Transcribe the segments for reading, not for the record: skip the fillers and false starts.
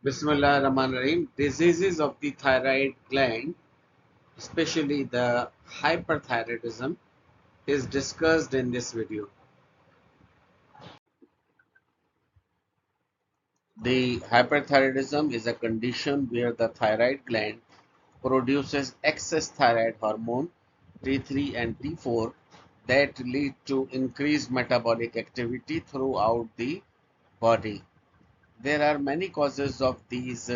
Bismillah Rahman Rahim. Diseases of the thyroid gland, especially the hyperthyroidism, is discussed in this video. The hyperthyroidism is a condition where the thyroid gland produces excess thyroid hormone T3 and T4 that lead to increased metabolic activity throughout the body. There are many causes of these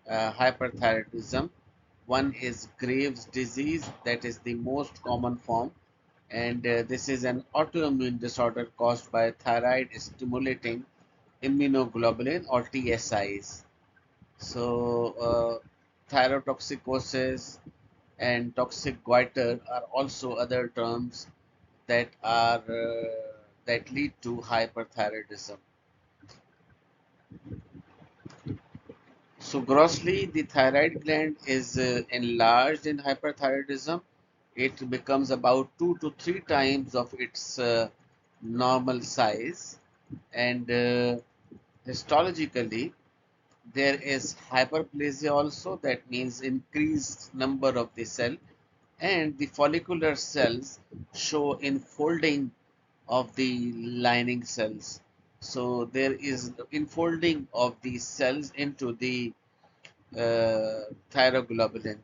hyperthyroidism. One is Graves' disease, that is the most common form, and this is an autoimmune disorder caused by thyroid stimulating immunoglobulin or TSIs. So, thyrotoxicosis and toxic goiter are also other terms that lead to hyperthyroidism. So grossly, the thyroid gland is enlarged in hyperthyroidism. It becomes about 2 to 3 times of its normal size, and histologically, there is hyperplasia also. That means increased number of the cell, and the follicular cells show enfolding of the lining cells. So there is enfolding of these cells into the thyroglobulin.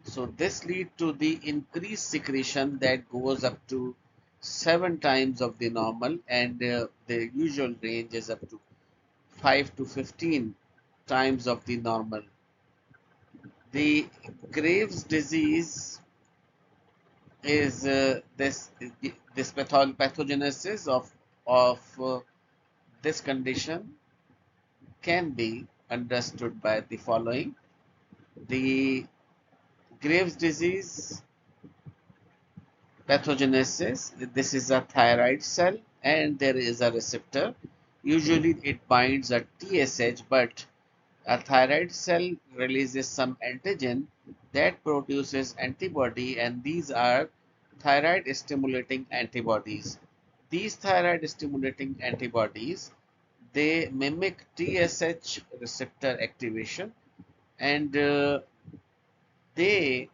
So this lead to the increased secretion that goes up to 7 times of the normal, and the usual range is up to 5 to 15 times of the normal. The Graves' disease is this pathogenesis of this condition can be understood by the following. The Graves' disease pathogenesis, this is a thyroid cell and there is a receptor. Usually it binds a TSH, but a thyroid cell releases some antigen that produces antibody, and these are thyroid stimulating antibodies. These thyroid stimulating antibodies, they mimic TSH receptor activation, and they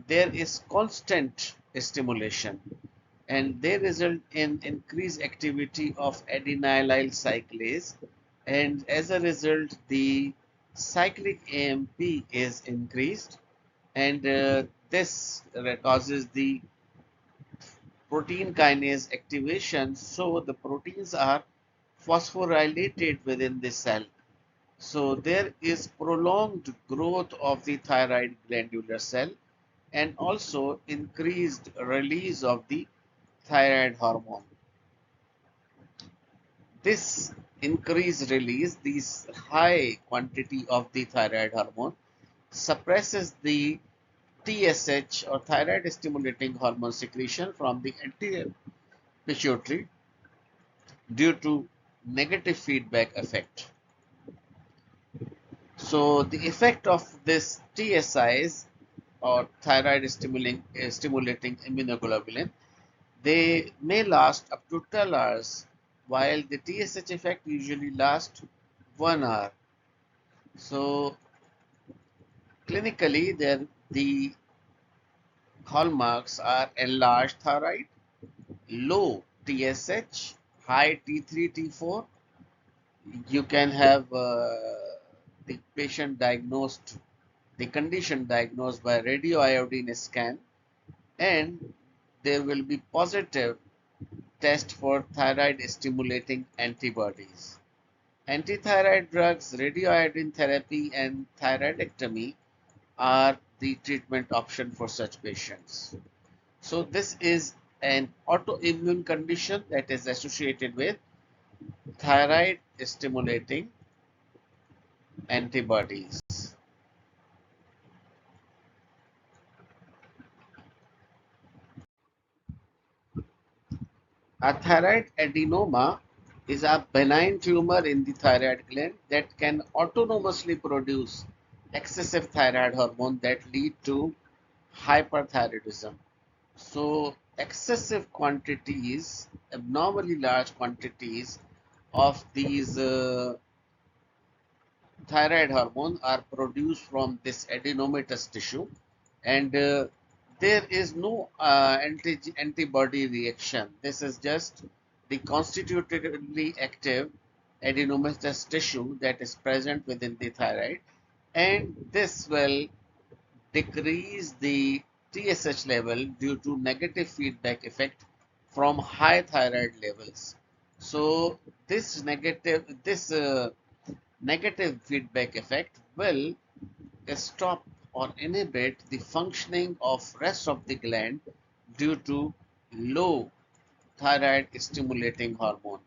there is constant stimulation, and they result in increased activity of adenylyl cyclase, and as a result the cyclic AMP is increased, and this causes the protein kinase activation, so the proteins are phosphorylated within the cell. So there is prolonged growth of the thyroid glandular cell and also increased release of the thyroid hormone. This increased release, this high quantity of the thyroid hormone, suppresses the TSH or thyroid stimulating hormone secretion from the anterior pituitary due to negative feedback effect. So the effect of this TSIs or thyroid stimulating immunoglobulin, they may last up to 12 hours, while the TSH effect usually lasts 1 hour. So clinically, the hallmarks are enlarged thyroid, low TSH, high T3, T4. You can have the patient diagnosed, the condition diagnosed by radioiodine scan, and there will be positive test for thyroid stimulating antibodies. Antithyroid drugs, radioiodine therapy, and thyroidectomy are the treatment option for such patients. So this is an autoimmune condition that is associated with thyroid stimulating antibodies. A thyroid adenoma is a benign tumor in the thyroid gland that can autonomously produce excessive thyroid hormone that lead to hyperthyroidism. So excessive quantities, abnormally large quantities of these thyroid hormone are produced from this adenomatous tissue, and there is no antibody reaction. This is just the constitutively active adenomatous tissue that is present within the thyroid, and this will decrease the TSH level due to negative feedback effect from high thyroid levels. So this negative feedback effect will stop or inhibit the functioning of rest of the gland due to low thyroid stimulating hormone.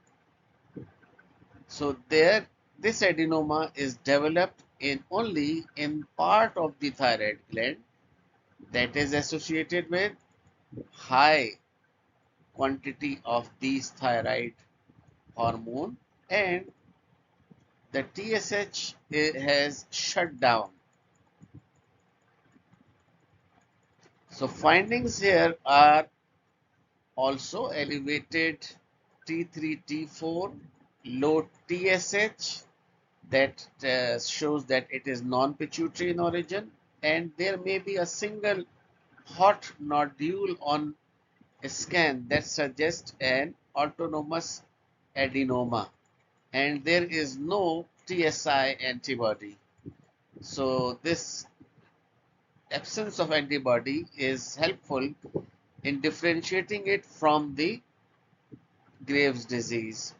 So this adenoma is developed in only in part of the thyroid gland that is associated with high quantity of these thyroid hormone, and the TSH has shut down. So findings here are also elevated T3, T4, low TSH that shows that it is non-pituitary in origin, and there may be a single hot nodule on a scan that suggests an autonomous adenoma, and there is no TSI antibody. So this absence of antibody is helpful in differentiating it from the Graves' disease.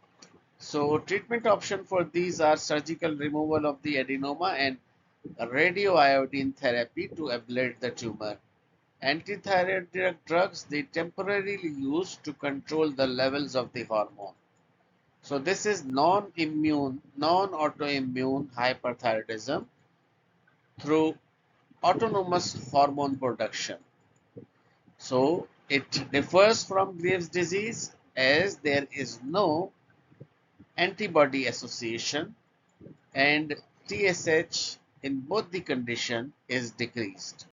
So treatment option for these are surgical removal of the adenoma and radioiodine therapy to ablate the tumor. Antithyroid drugs they temporarily use to control the levels of the hormone. So this is non-autoimmune hyperthyroidism through autonomous hormone production. So it differs from Graves' disease as there is no antibody association, and TSH in both the condition is decreased.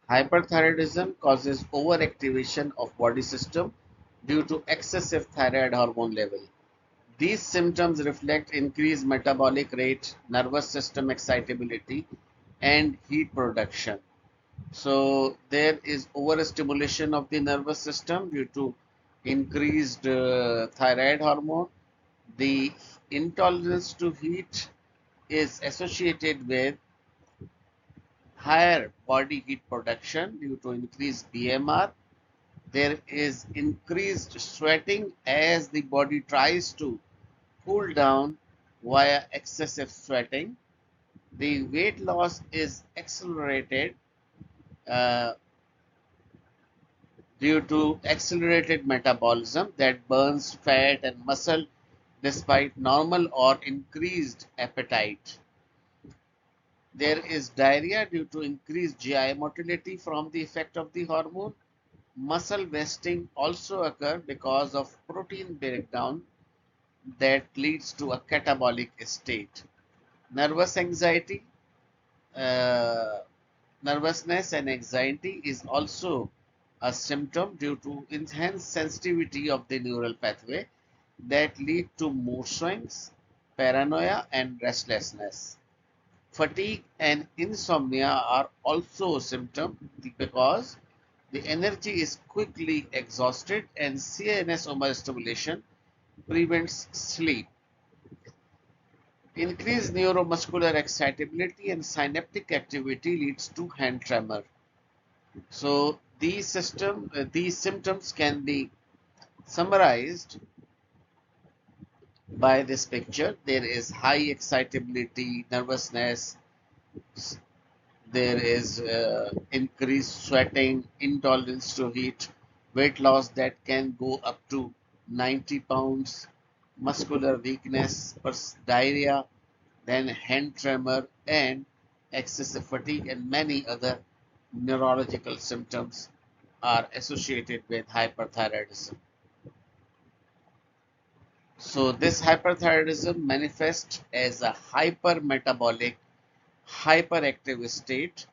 Hyperthyroidism causes overactivation of body system due to excessive thyroid hormone level. These symptoms reflect increased metabolic rate, nervous system excitability, and heat production. So there is overstimulation of the nervous system due to increased thyroid hormone. The intolerance to heat is associated with higher body heat production due to increased BMR. There is increased sweating as the body tries to cool down via excessive sweating. The weight loss is accelerated uh, due to accelerated metabolism that burns fat and muscle despite normal or increased appetite. There is diarrhea due to increased GI motility from the effect of the hormone. Muscle wasting also occur because of protein breakdown that leads to a catabolic state. Nervous anxiety, uh, nervousness and anxiety is also a symptom due to enhanced sensitivity of the neural pathway that lead to mood swings, paranoia and restlessness. Fatigue and insomnia are also symptoms because the energy is quickly exhausted and CNS overstimulation prevents sleep. Increased neuromuscular excitability and synaptic activity leads to hand tremor. So these symptoms can be summarized by this picture. There is high excitability, nervousness, there is increased sweating, intolerance to heat, weight loss that can go up to 90 pounds, muscular weakness, diarrhea, then hand tremor, and excessive fatigue, and many other neurological symptoms are associated with hyperthyroidism. So this hyperthyroidism manifests as a hypermetabolic hyperactive state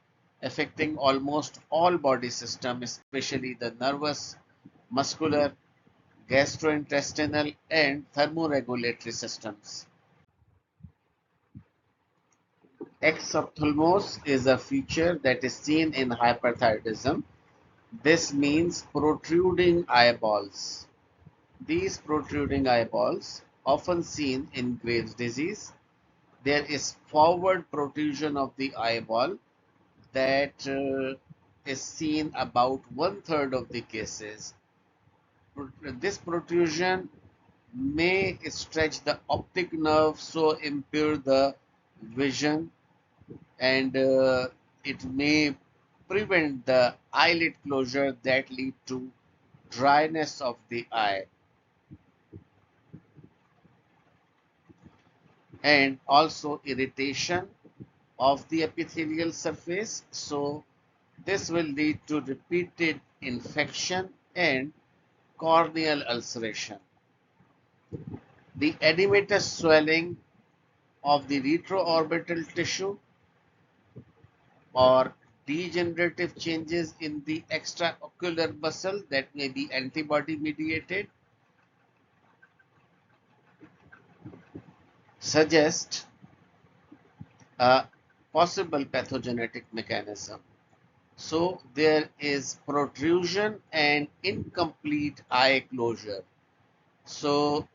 affecting almost all body systems, especially the nervous, muscular, gastrointestinal, and thermoregulatory systems. Exophthalmos is a feature that is seen in hyperthyroidism. This means protruding eyeballs. These protruding eyeballs, often seen in Graves' disease, there is forward protrusion of the eyeball that is seen about one-third of the cases. This protrusion may stretch the optic nerve, so impair the vision, and it may prevent the eyelid closure that lead to dryness of the eye, and also irritation of the epithelial surface. So this will lead to repeated infection and corneal ulceration. The edematous swelling of the retroorbital tissue or degenerative changes in the extraocular muscle that may be antibody mediated suggest a possible pathogenetic mechanism. So there is protrusion and incomplete eye closure. So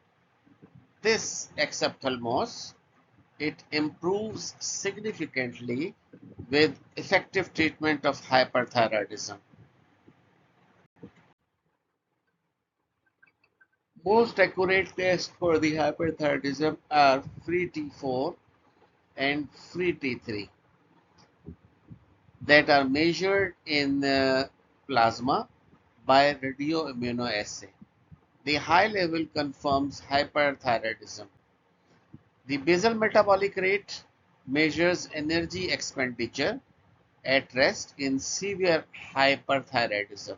this exophthalmos, it improves significantly with effective treatment of hyperthyroidism. Most accurate tests for the hyperthyroidism are free T4 and free T3 that are measured in plasma by radioimmunoassay. The high level confirms hyperthyroidism. The basal metabolic rate measures energy expenditure at rest in severe hyperthyroidism.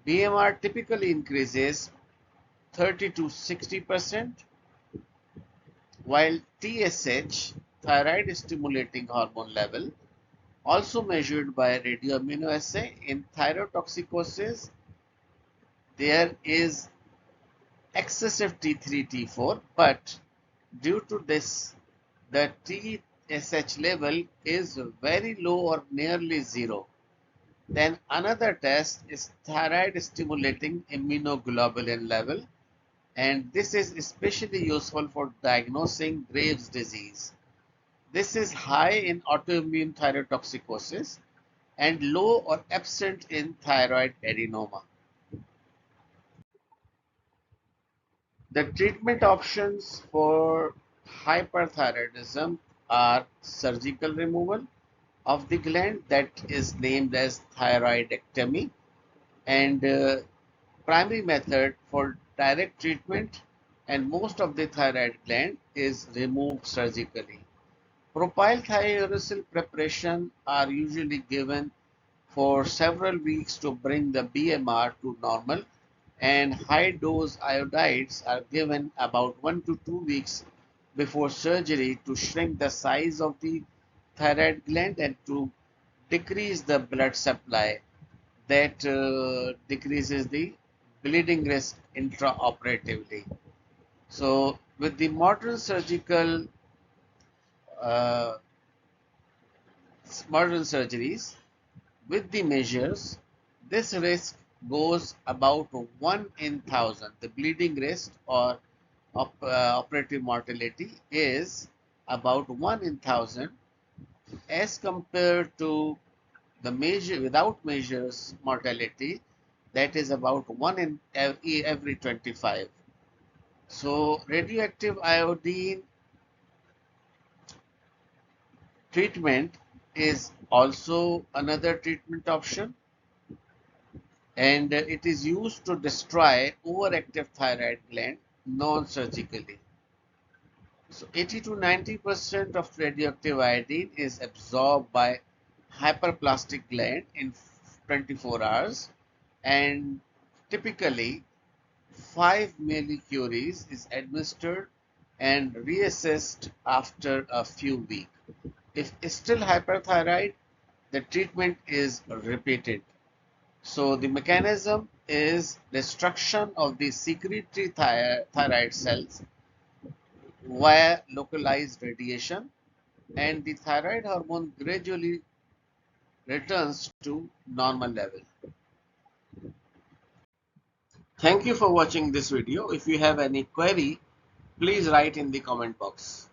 BMR typically increases 30 to 60%, while TSH, thyroid stimulating hormone level, also measured by radioimmunoassay in thyrotoxicosis, there is excessive T3, T4, but due to this, the TSH level is very low or nearly zero. Then another test is thyroid stimulating immunoglobulin level, and this is especially useful for diagnosing Graves' disease. This is high in autoimmune thyrotoxicosis and low or absent in thyroid adenoma. The treatment options for hyperthyroidism are surgical removal of the gland that is named as thyroidectomy, and primary method for direct treatment and most of the thyroid gland is removed surgically. Propyl thiouracil preparation are usually given for several weeks to bring the BMR to normal, and high dose iodides are given about 1 to 2 weeks before surgery to shrink the size of the thyroid gland and to decrease the blood supply that decreases the bleeding risk intraoperatively. So with the uh, modern surgeries, with the measures, this risk goes about 1 in 1,000. The bleeding risk or operative mortality is about 1 in 1,000 as compared to the measure without measures mortality that is about 1 in every 25. So radioactive iodine treatment is also another treatment option, and it is used to destroy overactive thyroid gland non-surgically. So 80 to 90% of radioactive iodine is absorbed by hyperplastic gland in 24 hours, and typically 5 millicuries is administered and reassessed after a few weeks. If still hyperthyroid, the treatment is repeated. So the mechanism is destruction of the secretory thyroid cells via localized radiation, and the thyroid hormone gradually returns to normal level. Thank you for watching this video. If you have any query, please write in the comment box.